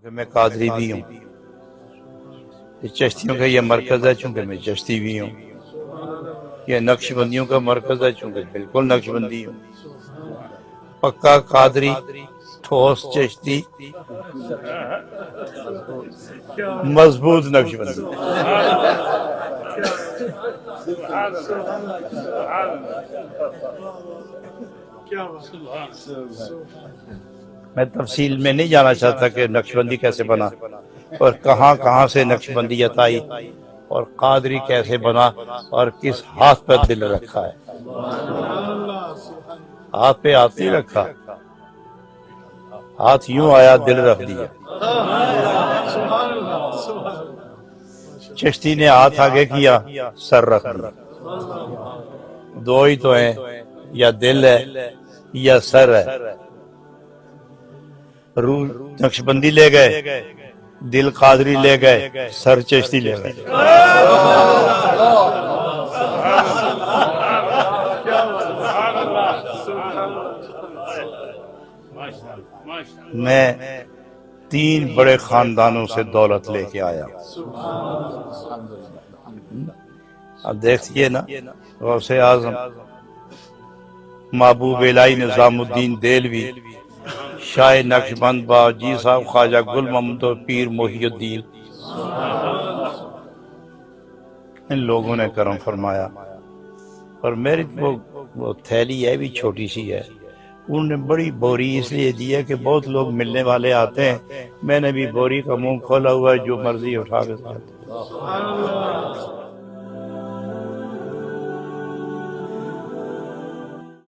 کہ میں قادری بھی ہوں، یہ چشتیوں کا یہ مرکز ہے چونکہ میں چشتی بھی ہوں، یہ نقش بندیوں کا مرکز ہے چونکہ بالکل نقش بندی ہوں، پکا قادری، ٹھوس چشتی، مضبوط نقش بندی۔ میں تفصیل میں نہیں جانا چاہتا کہ نقش بندی کیسے بنا اور کہاں کہاں سے نقش بندیت آئی اور قادری کیسے بنا اور کس ہاتھ پر دل رکھا ہے۔ ہاتھ پہ ہاتھ نہیں رکھا، ہاتھ یوں آیا دل رکھ دیا۔ چشتی نے ہاتھ آگے کیا سر رکھ دیا۔ دو ہی تو ہیں، یا دل ہے یا سر ہے۔ روح نقش بندی لے گئے، دل قادری لے گئے، سر چشتی لے گئے۔ میں 3 بڑے خاندانوں سے دولت لے کے آیا۔ اب دیکھیے نا، غوث اعظم، محبوب الہی نظام الدین دہلوی، شاہ نقش بند باجی صاحب خواجہ گل محمد اور پیر محی الدین، ان لوگوں نے کرم فرمایا۔ اور میری وہ تھیلی ہے بھی چھوٹی سی ہے، انہوں نے بڑی بوری اس لیے دی ہے کہ بہت لوگ ملنے والے آتے ہیں، میں نے بھی بوری کا منہ کھولا ہوا ہے، جو مرضی اٹھا کے